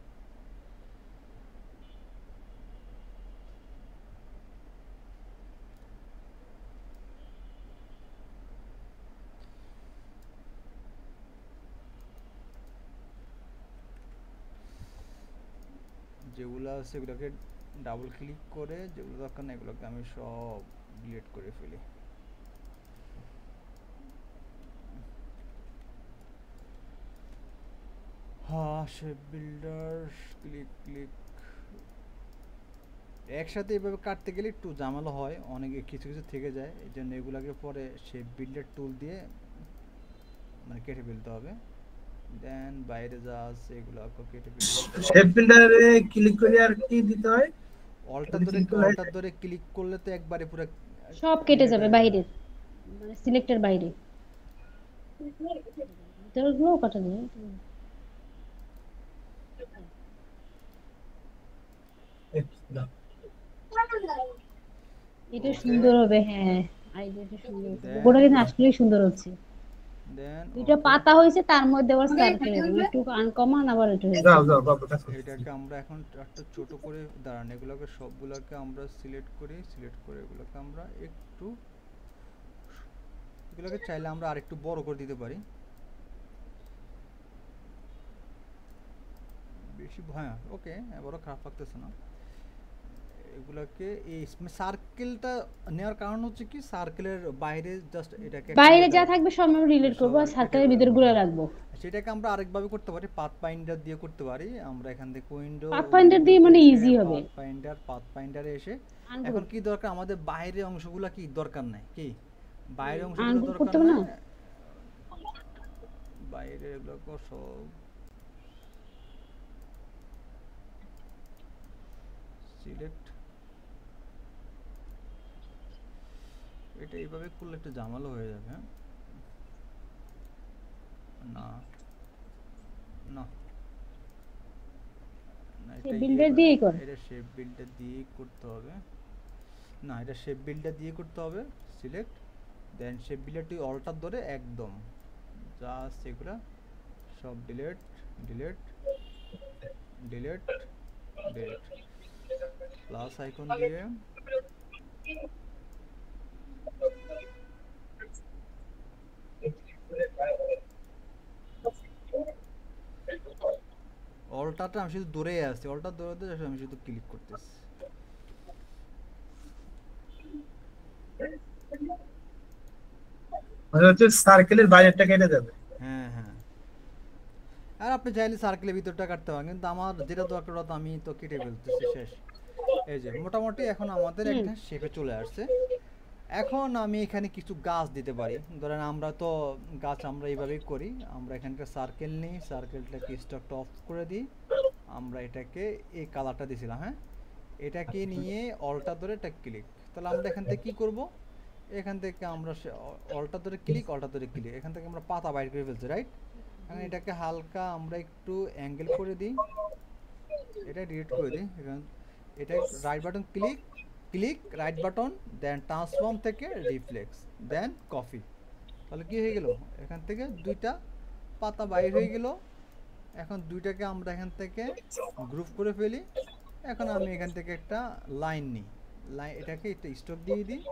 যেগুলো আছে এগুলোকে ডাবল ক্লিক করে, যেগুলো দরকার না এগুলোকে আমি সব ডিলিট করে ফেলি। হ্যাঁ, শেপ বিল্ডার, ক্লিক ক্লিক, একসাথে এভাবে কাটতে গেলে একটু ঝামেলা হয়, অনেকে কিছু কিছু থেকে যায়। এই জন্য এগুলাকে পরে শেপ বিল্ডার টুল দিয়ে মানে কেটে ফেলতে হবে। দেন বাইরে যা আছে এগুলোকে কেটে ফেলতে হবে। শেপ বিল্ডারে ক্লিক করে আর কি দিতে হয়? অল্টার ধরে ক্লিক করলে তো একবারে পুরো সব কেটে ডিলিট যাবে হয়ে বাইরে, মানে সিলেক্টের বাইরে। ভিতরগুলোও কাটা যাবে। এটা ওকে। সুন্দর হবে, হ্যাঁ আইডিয়াটা সুন্দর হচ্ছে, দেন লোগোটা কিন্তু আসলেই সুন্দর হচ্ছে। দুইটা ওকে, পাতা হয়েছে, তার মধ্যে আবার সার্কেল, একটু আনকমন, আবার এটা হয়েছে। যাও যাও বাবু কাজ করতেছি। এটাকে আমরা এখন একটা ছোট করে দাঁড়ান, এগুলোকে সবগুলোকে আমরা সিলেক্ট করে এগুলোকে আমরা একটু, এগুলোকে চাইলে আমরা আরেকটু বড় করে দিতে পারি। বেশি, হ্যাঁ ওকে, এবারও খারাপ লাগতেছে না। এগুলোকে এই সার্কেলটা নেওয়ার কারণ হচ্ছে কি, সার্কেলের বাইরে জাস্ট এটাকে বাইরে যা থাকবে সব আমরা ডিলিট করবো, আর সার্কেলের ভিতর গুলো রাখবো। সেটাকে আমরা আরেকভাবে করতে পারি, পাথ ফাইন্ডার দিয়ে করতে পারি। আমরা এখান থেকে উইন্ডো, পাথফাইন্ডার দিয়ে মানে ইজি হবে। পাথ ফাইন্ডারে এসে এখন কি দরকার, আমাদের বাইরের অংশগুলো কি দরকার নাই, কি বাইরের অংশগুলো আনগ্রুপ দরকার করতে হবে না, না। বাইরে এগুলো সব সিলেক্ট। এটা এইভাবে করলে একটু ঝামেলা হয়ে যাবে। হ্যাঁ, না না না, না সে এটা বিল্ডার দিয়েই কর। এটা শেপ বিল্ডার দিয়ে করতে হবে। না এটা শেপ বিল্ডার দিয়ে করতে হবে। সিলেক্ট, দেন শেপ বিল্ডার তুই অল্টার ধরে একদম জাস্ট এগুলা সব delete delete delete delete, plus icon দিয়ে অল্টারটা আমি শুধু দূরে আছি, অল্টার দৌড়াতে আমি শুধু ক্লিক করতেছি। মানে হচ্ছে সার্কেলের বাইরেটা কেটে যাবে। হ্যাঁ হ্যাঁ, আর আপনি চাইলে সার্কেলের ভিতরটা কাটতে পারেন, কিন্তু আমার যেটা দরকার ওটা আমি তো কেটে ফেলতেছি শেষ। এই যে মোটামুটি এখন আমাদের হুম। একটা শেপে চলে আসছে। এখন আমি এখানে কিছু গাছ দিতে পারি। ধরেন আমরা তো গাছ আমরা এইভাবেই করি, আমরা এখানকার সার্কেল নিই, সার্কেলটাকে স্টকটা অফ করে দিই, আমরা এটাকে এই কালারটা দিয়েছিলাম, হ্যাঁ এটাকে নিয়ে অল্টার ধরে এটা ক্লিক, তাহলে আমরা এখান থেকে কি করব, এখান থেকে আমরা অল্টার ধরে ক্লিক, অল্টার ধরে ক্লিক, এখান থেকে আমরা পাতা বাইর করে ফেলছি, রাইট। এখন এটাকে হালকা আমরা একটু অ্যাঙ্গেল করে দিই, এটা ডিলিট করে দিই। এখান এটা right button click, click right button, then transform থেকে রিফ্লেক্স, দেন কপি, তাহলে কি হয়ে গেল, এখান থেকে দুইটা পাতা বাইর হয়ে গেল। এখন দুইটাকে আমরা এখান থেকে গ্রুপ করে ফেলি। এখন আমি এখান থেকে একটা লাইন নিই, লাইন এটাকে একটা স্টক দিয়ে দিই।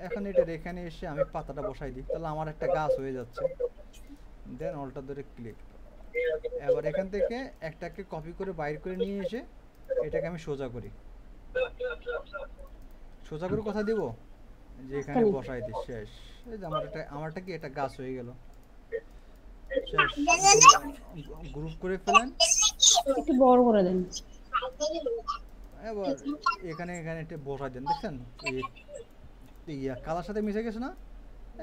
এখন এটার এখানে এসে আমি পাতাটা বসাই দিই, তাহলে আমার একটা গাছ হয়ে যাচ্ছে। দেন অল্টার ধরে ক্লিক, এবার এখান থেকে একটাকে কপি করে বাইর করে নিয়ে এসে এটাকে আমি সোজা করি, সোজা করে কথা দিব যে এখানে মাঝখানে। বসাই দিই, শেষ। এই যে আমারটা কি এটা গাছ হয়ে গেল, শেষ। গ্রুপ করে ফেলেন, একটু বড় করে দেন। এবার এখানে এখানে একটা বসাই দেন, দেখছেন কালার সাথে মিশে গেছে না,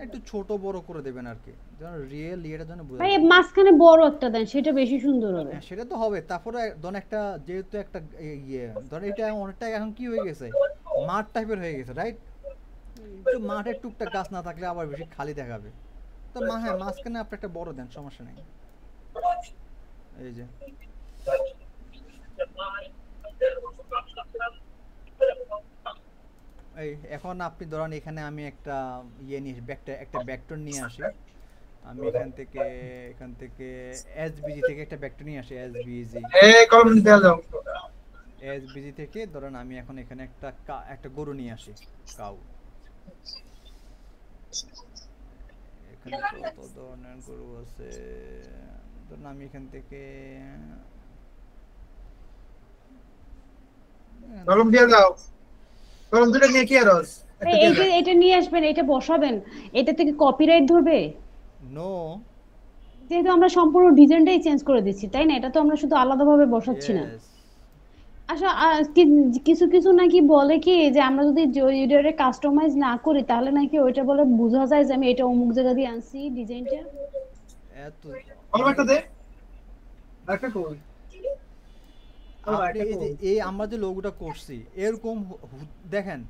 একটু ছোট বড় করে দেবেন আর কি, যেন রিয়েল ইয়েটা যেন বোঝা ভাই যায়। মাঝখানে বড় একটা দেন, সেটা বেশি সুন্দর হবে। হ্যাঁ সেটা তো হবে, তারপরে ধরেন একটা যেহেতু একটা ইয়ে ধরেন এটা অনেকটা এখন কি হয়ে গেছে, মাঠ টাইপের হয়ে গেছে, রাইট। একটু মাঠের টুকটাক গাছ না থাকলে আবার বেশি খালি দেখাবে, তো হ্যাঁ মাঝখানে আপনি একটা বড় দেন, সমস্যা নেই। এই যে এই এখন আপনি ধরেন এখানে আমি একটা ইয়ে নিয়ে একটা ভেক্টর নিয়ে আসি, আমি এখান থেকে এসবিজি থেকে একটা ভেক্টর নিয়ে আসি, এসবিজি কলম নিতে যাও। এসবিজি থেকে ধরেন আমি এখন এখানে একটা গরু নিয়ে আসি, কাউ। এখানে কত ধরনের গরু আছে, ধরুন আমি এখান থেকে কলম দিয়ে যাও, কলম দুটো নিয়ে কি আর রস ভাই একটা দিয়ে এইটা যাও। এটা নিয়ে আসবেন, এটা বসাবেন, এটা থেকে কপিরাইট ধরবে। নো, যেহেতু আমরা সম্পূর্ণ ডিজাইনটাই চেঞ্জ করে দিচ্ছি, তাই না? এটা তো আমরা শুধু আলাদাভাবে বসাচ্ছি না। ইয়েস, আচ্ছা কিছু কিছু নাকি বলে কি যে আমরা যদি ওইটারে কাস্টমাইজ না করি তাহলে নাকি ওইটা বলে বোঝা যায় যে আমি এটা অমুক জায়গা দিয়ে আনছি ডিজাইনটা। এত কলম আমি একটা দে, একটা কই আপনি এই যে এই আমরা যে লোগোটা করছি এরকম দেখেন,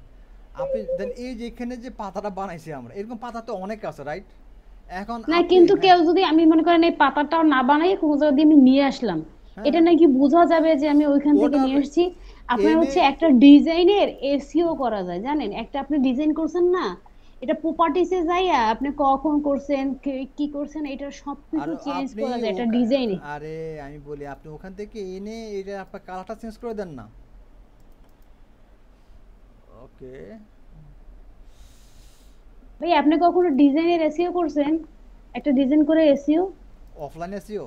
আপনি দেন এই যে এখানে যে পাতাটা বানাইছি আমরা, এরকম পাতা তো অনেক আছে, রাইট। এখন না আপনি কিন্তু হ্যাঁ কেউ যদি আমি মনে করেন এই পাতাটাও না বানাই কোনো জায়গা দিয়ে আমি নিয়ে আসলাম, হ্যাঁ এটা নাকি বোঝা যাবে যে আমি ওইখান থেকে ওটার নিয়ে আসছি। আপনার এনে হচ্ছে একটা ডিজাইনের এসইও করা যায়, জানেন? একটা আপনি ডিজাইন করছেন না, এটা প্রপার্টিসে যাইয়া আপনি কখন করছেন কি করছেন এটা আর সবকিছু চেঞ্জ আপনি করা যায় এটা ডিজাইনে। আরে আমি বলি আপনি ওখান থেকে এনে এটা আপনার কালারটা চেঞ্জ করে দেন না। ওকে, ভাই আপনি কখনো ডিজাইনের এসইও করছেন? একটা ডিজাইন করে এসইও। অফলাইন এসইও,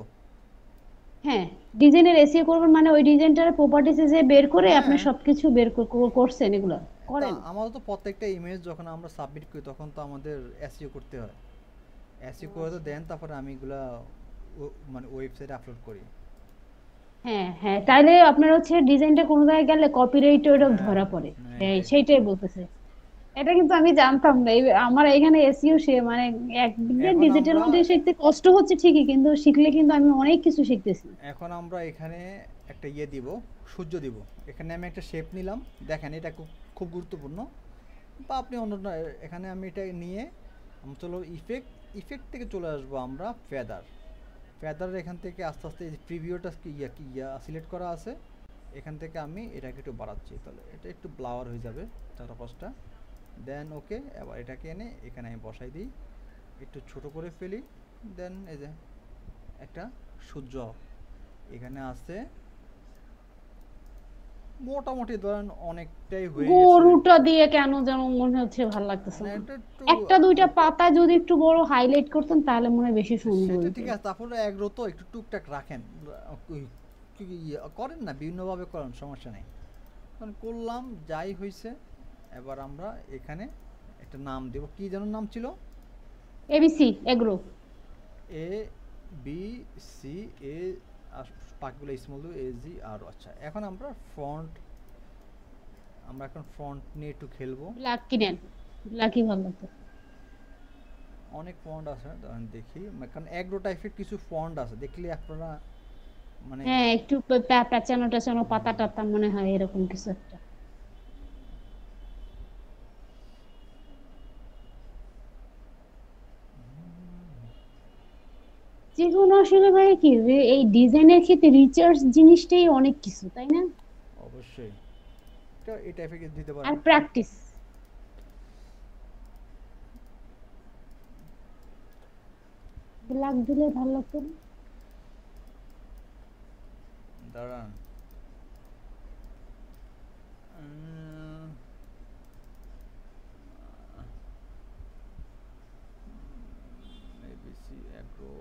হ্যাঁ, ডিজাইনের এসইও করবেন মানে ওই ডিজাইনটার প্রপার্টিসে যে বের করে আপনি হ্যাঁ। সবকিছু বের করছেন, এগুলো তা করেন। আমাদের তো প্রত্যেকটা ইমেজ যখন আমরা সাবমিট করি তখন তো আমাদের এসইও করতে হয়, এসইও করে তো দেন, তারপরে আমি এগুলা মানে ওয়েবসাইটে আপলোড করি। হ্যাঁ হ্যাঁ, তাইলে আপনার হচ্ছে ডিজাইনটা কোনো জায়গায় গেলে কপিরাইট ওটা হ্যাঁ ধরা পড়ে। হ্যাঁ, হ্যাঁ এটাই। সেইটাই বলতেছে। এটা কিন্তু আমি জানতাম না। আমার এখানে এসইও সে মানে একদিকে এখন ডিজিটাল আমরা মার্কেটিং শিখতে কষ্ট হচ্ছে ঠিকই, কিন্তু শিখলে কিন্তু আমি অনেক কিছু শিখতেছি। এখন আমরা এখানে একটা ইয়ে দিব, সূর্য দিব। এখানে আমি একটা শেপ নিলাম, দেখেন এটা খুব খুব গুরুত্বপূর্ণ, বা আপনি অন্য এখানে আমি এটা নিয়ে চলো ইফেক্ট থেকে চলে আসবো আমরা ফেদার। ফেদার এখান থেকে আস্তে আস্তে এই প্রিভিউটা কি ইয়া সিলেক্ট করা আছে, এখান থেকে আমি এটাকে একটু বাড়াচ্ছি, তাহলে এটা একটু ব্লাওয়ার হয়ে যাবে চারপাশটা। দেন ওকে, এবার এটাকে এনে এখানে আমি বসাই দিই, একটু ছোট করে ফেলি। দেন এই যে একটা সূর্য এখানে আছে, মোটামুটি ধরেন অনেকটাই হয়ে গেছে। গরুটা দিয়ে কেন যেন মনে হচ্ছে ভালো লাগতেছে মানে না। এটা একটু একটা দুইটা পাতা যদি একটু বড় হাইলাইট করতেন তাহলে মনে হয় বেশি সুন্দর সেটা হতো। ঠিক আছে, তারপরে এগ্রো তো একটু টুকটাক রাখেন, করেন না, বিভিন্নভাবে করেন, সমস্যা নেই। কারণ করলাম যাই হয়েছে, এবার আমরা এখানে একটা নাম দেব, কি যেন নাম ছিল? ABC agro. A B C A, আর বাকিগুলো স্মল এ জি আর। আচ্ছা, এখন আমরা ফ্রন্ট নিয়ে একটু খেলবো। ব্ল্যাক কিনেন, ব্ল্যাকই ভালো লাগতো। অনেক ফন্ট আছে, দাঁড়ান দেখি, কারণ এগ্রো টাইপের কিছু ফন্ট আছে, দেখলে আপনারা মানে হ্যাঁ, একটু প্যাচানো টাচানো পাতা টাতা মনে হয় এরকম কিছু একটা। যেকোনো আসলে ভাই কি এই ডিজাইনের ক্ষেত্রে রিসার্চ জিনিসটাই অনেক কিছু, তাই না? অবশ্যই এটা এই টাইপের কিছু দিতে আর পারেন। প্র্যাকটিস। ব্ল্যাক দিলে ভালো লাগতো না? দাঁড়ান, এবিসি অ্যাগ্রো,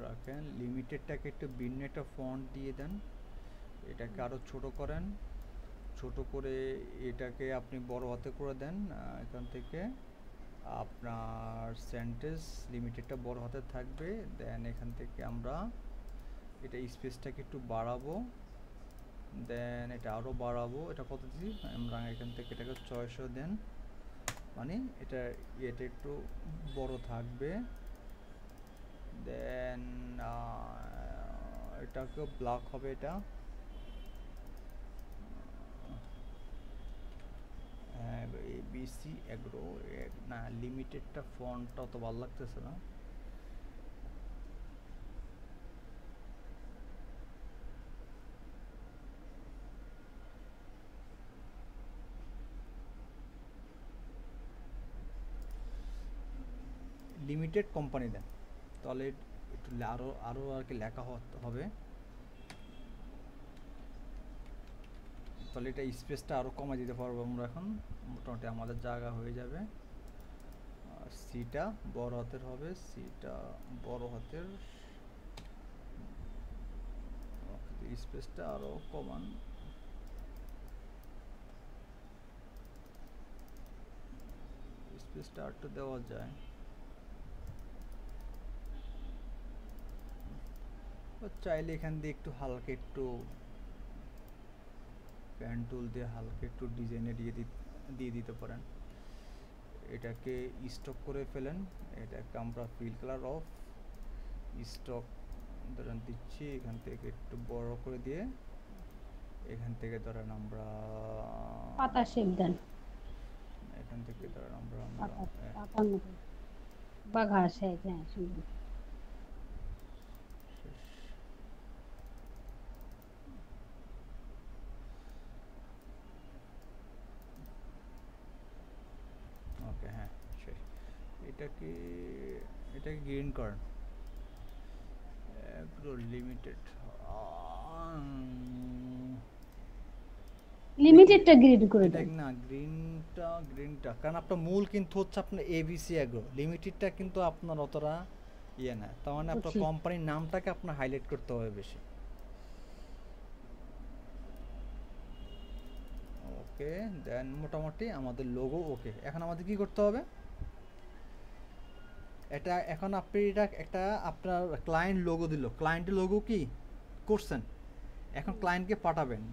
রাখেন। লিমিটেডটাকে একটু ভিন্ন একটা ফন্ট দিয়ে দেন, এটাকে আরো ছোট করেন, ছোট করে এটাকে আপনি বড় হাতে করে দেন। এখান থেকে আপনার সেন্টেন্স লিমিটেডটা বড় হাতে থাকবে। দেন এখান থেকে আমরা এটা স্পেসটাকে একটু বাড়াবো, দেন এটা আরও বাড়াবো। এটা কত দিই আমরা, এখান থেকে এটাকে 600 দেন, মানে এটা একটু বড় থাকবে। দেন এটাকে ব্লক হবে, এটা এবিসি অ্যাগ্রো না, লিমিটেডটা ফন্টটা অত ভালো লাগতেছে না। লিমিটেড কোম্পানি দেন, তাহলে একটু আরো আরো আর কি লেখা হবে, তাহলে এটা স্পেসটা আরো কমে দিতে পারবো আমরা। এখন মোটামুটি আমাদের জায়গা হয়ে যাবে। আর সিটা বড় হাতের হবে, সিটা বড় হাতের, স্পেসটা আরো কমান, স্পেসটা আর একটু দেওয়া যায়। চাইলে এখান দিয়ে একটু হালকা একটু পেন টুল দিয়ে হালকা একটু ডিজাইনে দিয়ে দিতে পারেন। এটাকে স্টক করে ফেলেন, এটাকে আমরা ফিল কালার অফ স্টক ধরেন দিচ্ছি, এখান থেকে একটু বড় করে দিয়ে এখান থেকে ধরেন আমরা পাতা শেপ দেন, এখান থেকে ধরেন আমরা পাতার মতো বা ঘাস। হ্যাঁ হ্যাঁ, সুন্দর। ওকে, হ্যাঁ শেষ। এটাকে গ্রিন করেন, এগ্রো লিমিটেড, লিমিটেডটা গ্রিড করে এটা দেন। না গ্রিনটা কারণ আপনার মূল কিন্তু হচ্ছে আপনার এবিসি অ্যাগ্রো, লিমিটেডটা কিন্তু আপনার অতটা ইয়ে না, তার মানে আপনার বুঝছি। কোম্পানির নামটাকে আপনার হাইলাইট করতে হবে বেশি। ওকে, দেন মোটামুটি আমাদের লোগো ওকে। এখন আমাদের কি করতে হবে, এটা এখন আপনি এটা একটা আপনার ক্লায়েন্ট লোগো দিল, ক্লায়েন্টের লোগো কি করছেন, এখন ক্লায়েন্টকে পাঠাবেন।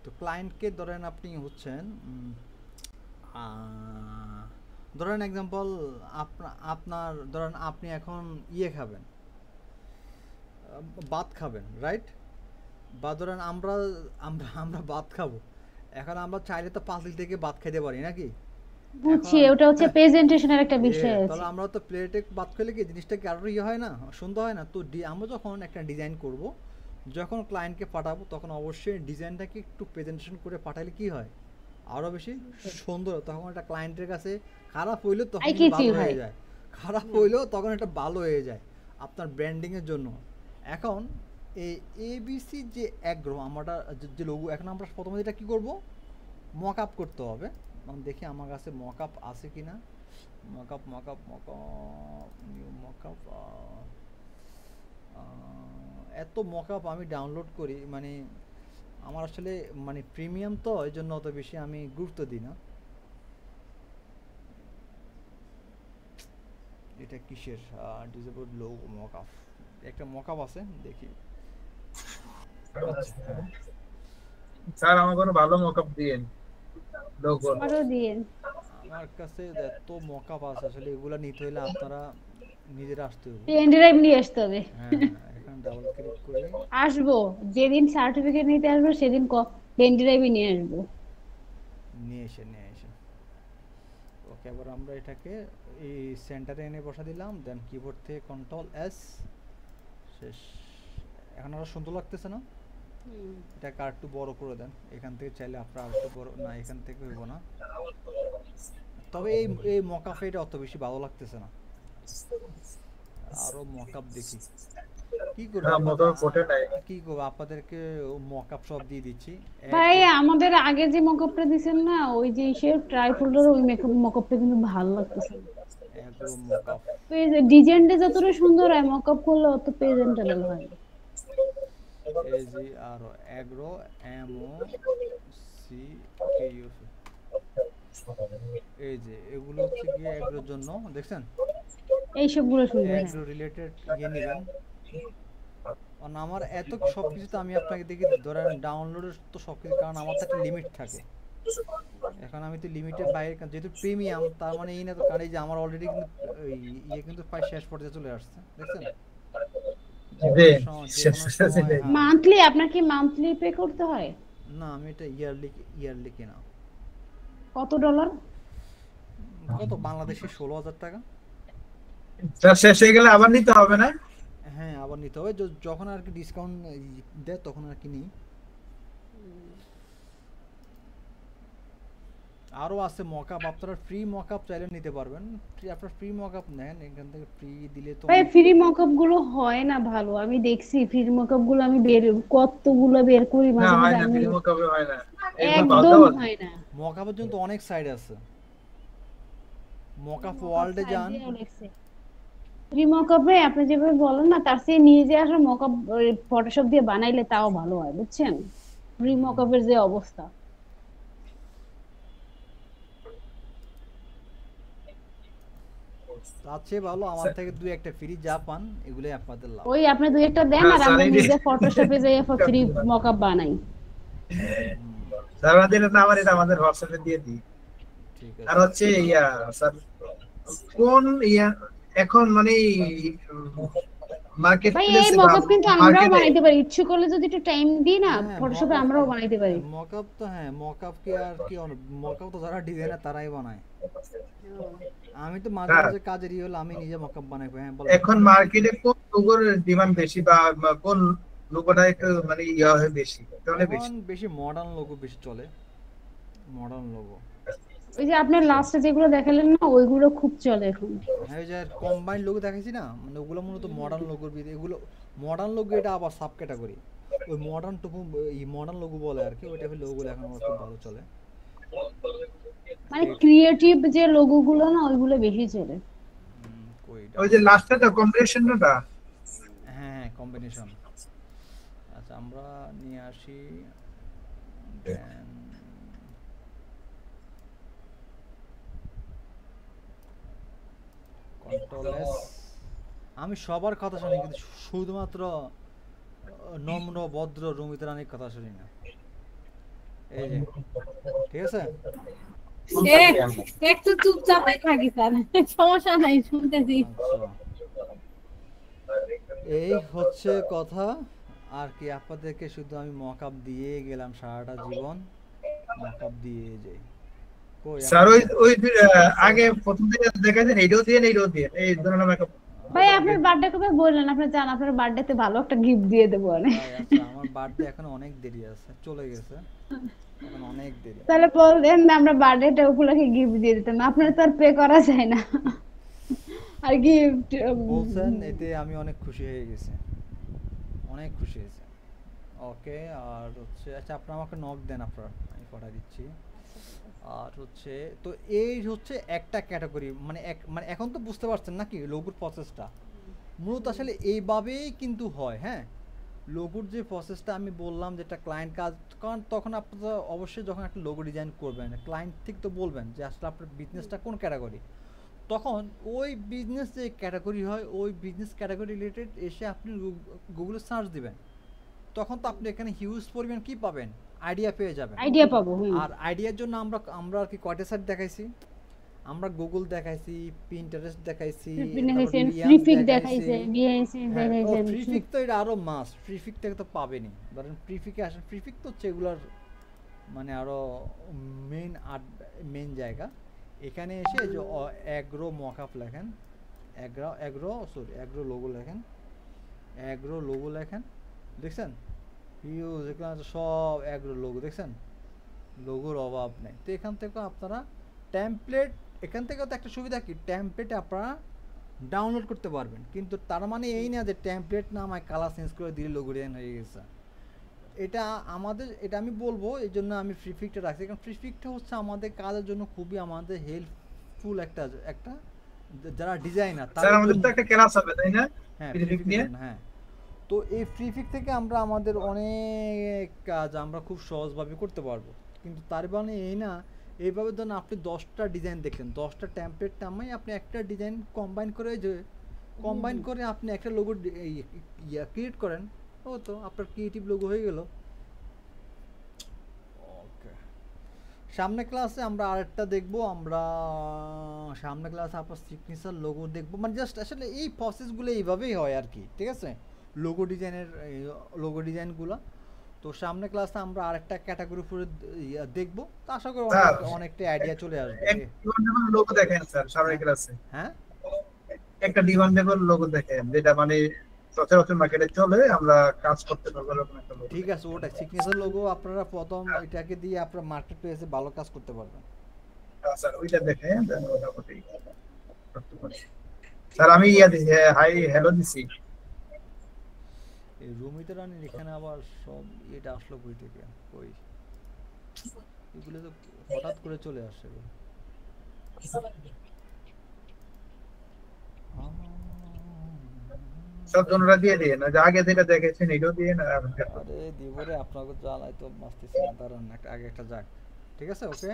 তো ক্লায়েন্টকে ধরেন আপনি হচ্ছেন ধরেন এক্সাম্পল আপনার ধরেন আপনি এখন ইয়ে খাবেন, ভাত খাবেন, রাইট? বা ধরেন আমরা আমরা আমরা ভাত খাবো, এখন আমরা চাইলে তো পাতিল থেকে ভাত খেতে পারি নাকি? বুঝছি, এখন ওটা হচ্ছে প্রেজেন্টেশনের একটা বিষয় আছে। তাহলে আমরা তো প্লেটে বাদ করলে কি জিনিসটা কি আরো ইয়ে হয় না, সুন্দর হয় না? তো আমরা যখন একটা ডিজাইন করব, যখন ক্লায়েন্টকে পাঠাবো, তখন অবশ্যই ডিজাইনটাকে একটু প্রেজেন্টেশন করে পাঠালে কি হয়, আরো বেশি সুন্দর। তখন একটা ক্লায়েন্টের কাছে খারাপ হইলেও তখন আই কিন্তু ক্যাচি ভালো হয়ে হয়। যায়, খারাপ হইলেও তখন এটা ভালো হয়ে যায় আপনার ব্র্যান্ডিং এর জন্য। এখন এই এবিসি যে অ্যাগ্রো আমরা যে লোগো, এখন আমরা প্রথমে যেটা কি করব, মক আপ করতে হবে। মানে দেখি আমার কাছে মক আপ আছে কিনা। Mockup mockup mockup new mockup, এত মকআপ আমি ডাউনলোড করি, মানে আমার আসলে মানে প্রিমিয়াম তো, এই জন্য অত বেশি আমি গুরুত্ব দিই না। এটা কিসের ডিসেবল লো মকআপ, একটা মকআপ আছে দেখি। আচ্ছা হ্যাঁ, স্যার আমার কোনো ভালো মকআপ দিয়েন লোগো। আমারও দিয়ে। আমার কাছে এত মকআপ আছে, আসলে এগুলা নিতে হলে আপনারা নিজেরা আসতে হবে। পেন ড্রাইভ নিয়ে আসতে হবে। হ্যাঁ হ্যাঁ, এখানে ডাবল ক্লিক করে আসবো, যেদিন সার্টিফিকেট নিতে আসবো সেদিন পেন ড্রাইভই নিয়ে আসবো। নিয়ে এসে ওকে, এবার আমরা এটাকে এই সেন্টারে এনে বসা দিলাম, দেন কিবোর্ড থেকে কন্ট্রোল এস, শেষ। এখন আরো সুন্দর লাগতেছে না? এটাকে আর একটু বড় করে দেন, এখান থেকে চাইলে আপনার আর একটু বড়, না এখান থেকে হইব না। তবে এই এই মকআপে এটা অত বেশি ভালো লাগতেছে না, আরো মকআপ দেখি। কি করবো হ্যাঁ মকআপ ফটো নাই। কি করবো, আপনাদেরকে মকআপ সব দিয়ে দিচ্ছি। ভাই আমাদের আগে যে মকআপটা দিছেন না, ওই যে সে ট্রাই ফোল্ডার, ওই মকআপটা কিন্তু ভালো লাগতেছে না। এগ্রো মকআপ, ডিজাইনটা যতটা সুন্দর হয়, মকআপ করলে অত প্রেজেন্টেবল হয় না। এজি আর এগ্রো এম ও সি কে ইউ, এই যে এগুলো হচ্ছে গিয়ে এগ্রোর জন্য, দেখছেন? এই সবগুলো সুন্দর হয়। এগ্রো রিলেটেড ইয়ে নেবেন। কারণ আমার এত সব কিছু তো আমি আপনাকে দেখি ধরেন ডাউনলোডের তো সব কিছু, কারণ আমার তো একটা লিমিট থাকে। এখন আমি তো লিমিটের বাইরে, যেহেতু প্রিমিয়াম, তার মানে এই না তো, কারণ এই যে আমার অলরেডি কিন্তু ইয়ে কিন্তু প্রায় শেষ পর্যায়ে চলে আসছে, দেখছেন? জি যে কোনো সময়, হ্যাঁ। মান্থলি আপনার কি মান্থলি পে করতে হয়? না আমি এটা ইয়ারলি কেনা। কত ডলার? কত বাংলাদেশে 16,000 টাকা। স্যার শেষ হয়ে গেলে আবার নিতে হবে না? হ্যাঁ আবার নিতে হবে, যখন আর কি ডিসকাউন্ট দেয় তখন আর কি নিই। আরও আছে মকআপ, আপনারা ফ্রি মকআপ চাইলে নিতে পারবেন। আপনারা ফ্রি মকআপ নেন, এখান থেকে ফ্রি দিলে তো ভাই ফ্রি মকআপ গুলো হয় না ভালো, আমি দেখছি ফ্রি মকআপ গুলো, আমি কতগুলো বের করি না মাঝে হয় মাঝে, না, আমি ফিল্ম কবে হয় না, এগুলো একদম বাধ্যবাধকতা। হয় না। মকআপের জন্য তো অনেক সাইট আছে, মকআপ ওয়ার্ল্ডে যান। ফ্রি মকআপে আপনি যেভাবে বলেন না, তার চেয়ে নিজে আসা মকআপ ফটোশপ দিয়ে বানাইলে তাও ভালো হয়, বুঝছেন? ফ্রি মকআপের যে অবস্থা। তার চেয়ে ভালো আমার থেকে দুই একটা ফ্রি যা পান, এগুলোই আপনাদের লাভ। ওই আপনি দুই একটা দেন, হ্যাঁ, আর আমরা স্যার, নিজে ফটোশপে যাই ফ্রি মকআপ বানাই। স্যার আমাদের এটা আমার এটা আমাদের হোয়াটসঅ্যাপে দিয়ে দিই। ঠিক আর আছে। হচ্ছে ইয়া স্যার, কোন ইয়া এখন মানে মার্কেট ভাই এই প্লেসে বা মকআপ কিন্তু আমরাও মার্কেটে বানাইতে পারি, ইচ্ছে করলে যদি একটু টাইম দিই না, হ্যাঁ ফটোশপে আমরাও বানাইতে পারি। মকআপ তো, হ্যাঁ মকআপ কি আর কি, মকআপ তো যারা ডিজাইনার তারাই বানায়। আমি তো মাঝে মাঝে কাজের ইয়ে হলে আমি নিজে মকআপ বানাই। হ্যাঁ বলো। এখন মার্কেটে কোন লোগোর ডিমান্ড বেশি বা কোন লোগোটা একটু মানে ইয়া হয় বেশি, তাহলে বেশি? এখন বেশি মডার্ন লোগো বেশি চলে, মডার্ন লোগো। ওই যে আপনার লাস্টে যেগুলো দেখালেন না, ওইগুলো খুব চলে এখন। হ্যাঁ ওই যে কম্বাইন্ড লোগো দেখাইছি না, মানে ওগুলো মূলত মডার্ন লোগোর ভিতরে, এগুলো মডার্ন লোগো, এটা আবার সাব ক্যাটাগরি। ওই মডার্ন টুকু এই মডার্ন লোগো বলে আর কি, ওইটা লোগোগুলো এখন আমার খুব ভালো চলে। মানে ক্রিয়েটিভ যে লোগোগুলো না, ওইগুলো বেশি চলে। ওই যে লাস্টটা কম্বিনেশনটা। হ্যাঁ কম্বিনেশন। আচ্ছা আমরা নিয়ে আসি, কন্ট্রোল এস। আমি সবার কথা শুনি, কিন্তু শুধুমাত্র নম্র ভদ্র রুমিত রানীর কথা শুনি না। এই যে ঠিক আছে, একটু চুপচাপ থাকি স্যার, সমস্যা নাই, শুনতেছি। আচ্ছা এই হচ্ছে কথা আর কি। আপনাদেরকে শুধু আমি মকআপ দিয়ে গেলাম, সারাটা জীবন মকআপ দিয়ে যাই। কই স্যার আমার ওই আগে প্রথম থেকে দেখাইছেন এইটাও দিয়ে এই ধরনের মেকআপ ভাই আপনার বার্থডে কবে বললেন? আপনি জান আপনার বার্থডেতে ভালো একটা গিফট দিয়ে দেবো অনেক। ভাই আচ্ছা আমার বার্থডে এখন অনেক দেরি আছে, চলে গেছে এখন অনেক দেরি। তাহলে বলতেন না, আমরা বার্থডেটা উপলক্ষে গিফট দিয়ে দিতাম। আপনার তো আর পে করা যায় না। আর গিফট বলছেন এতে আমি অনেক খুশি হয়ে গেছি, অনেক খুশি হয়েছে। ওকে আর হচ্ছে আচ্ছা আপনারা আমাকে নক দেন, আপনারা আমি পাঠিয়ে দিচ্ছি। আর হচ্ছে তো এই হচ্ছে একটা ক্যাটাগরি, মানে মানে এখন তো বুঝতে পারছেন নাকি লোগোর প্রসেসটা মূলত আসলে এইভাবেই কিন্তু হয়। হ্যাঁ, লোগোর যে প্রসেসটা আমি বললাম যেটা ক্লায়েন্ট কাজ, কারণ তখন আপনারা অবশ্যই যখন একটা লোগো ডিজাইন করবেন ক্লায়েন্ট ঠিক তো বলবেন যে আসলে আপনার বিজনেসটা কোন ক্যাটাগরি, তখন ওই বিজনেস যে ক্যাটাগরি হয় ওই বিজনেস ক্যাটাগরি রিলেটেড এসে আপনি গুগলে সার্চ দিবেন, তখন তো আপনি এখানে হিউজ পরিমাণ কি পাবেন, আইডিয়া পেয়ে যাবেন। আইডিয়া পাবো। আর আইডিয়ার জন্য আমরা আর কি কয়টা সাইট দেখাইছি, আমরা গুগল দেখাইছি, পিন্টারেস্ট দেখাইছি, ফ্রিফিক দেখাইছে, বিএসি দেখাইছে। ফ্রিফিক তো এটা আরো মাস্ট, ফ্রিফিক থেকে তো পাবেনই। ধরেন ফ্রিফিকে আসেন, ফ্রিফিক তো হচ্ছে এগুলার মানে আরো মেইন জায়গা। এখানে এসে যে অ্যাগ্রো মকআপ লেখেন, অ্যাগ্রো লোগো লেখেন, অ্যাগ্রো লোগো লেখেন, দেখছেন হিউজ এখানে সব অ্যাগ্রো লোগো দেখছেন, লোগোর অভাব নেই। তো এখান থেকে আপনারা টেমপ্লেট, এখান থেকেও তো একটা সুবিধা কি টেমপ্লেটে আপনারা ডাউনলোড করতে পারবেন, কিন্তু তার মানে এই না যে টেমপ্লেট না আমায় কালার চেঞ্জ করে দিলে লোগো ডিজাইন হয়ে গেছে। এটা এটা আমি বলবো এই জন্য আমি ফ্রিফিকটা রাখছি, কারণ ফ্রিফিকটা হচ্ছে আমাদের কাজের জন্য খুবই আমাদের হেল্পফুল একটা যারা ডিজাইনার স্যার আমাদের তো একটা ক্লাস হবে তাই না? হ্যাঁ ফ্রিফিক নিয়ে। হ্যাঁ, তো এই ফ্রিফিক থেকে আমরা আমাদের অনেক কাজ আমরা খুব সহজভাবে করতে পারবো। কিন্তু তার মানে এই না এইভাবে ধরুন আপনি 10টা ডিজাইন দেখলেন, 10টা টেমপ্লেট নামাই আপনি একটা ডিজাইন কম্বাইন করে আপনি একটা লোগো ক্রিয়েট করেন, ও তো আপনার ক্রিয়েটিভ লোগো হয়ে গেল। ওকে, সামনে ক্লাসে আমরা আরেকটা দেখবো, আমরা সামনে ক্লাসে আপনার সিগনেচার লোগো দেখবো, মানে জাস্ট আসলে এই প্রসেসগুলো এইভাবেই হয় আর কি, ঠিক আছে, লোগো ডিজাইনগুলো। তো সামনে ক্লাসে আমরা আরেকটা ক্যাটাগরি উপরে দেখবো, তো আশা করি অনেকটা আইডিয়া চলে আসবে। লোগো দেখেন স্যার সামনের ক্লাসে। হ্যাঁ, একটা ডিমান্ডেবল লোগো দেখেন যেটা মানে সচরাচর মার্কেটে চলে, আমরা কাজ করতে পারবো এরকম একটা লোগো। ঠিক আছে, ওটা সিগনেচার লোগো আপনারা প্রথম এটাকে দিয়ে আপনারা মার্কেট প্লেসে ভালো কাজ করতে পারবেন। স্যার ওইটা দেখেন মোটামুটি করতে পারি। স্যার আমি হাই হ্যালো দিছি। এই রুমিতে রানীর এখানে আবার সব এটা আসলো কই থেকে, কই এগুলো তো হঠাৎ করে চলে আসে। সব জনরা দিয়ে দিয়ে না, যে আগে যেটা দেখেছেন এটাও দিয়ে না। আরে দিবরে আপনাকে জ্বালাই তো মাস্তেছি না, দাঁড়ান আগে একটা যাক, ঠিক আছে। ওকে,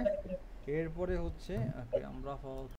এরপরে হচ্ছে আমরা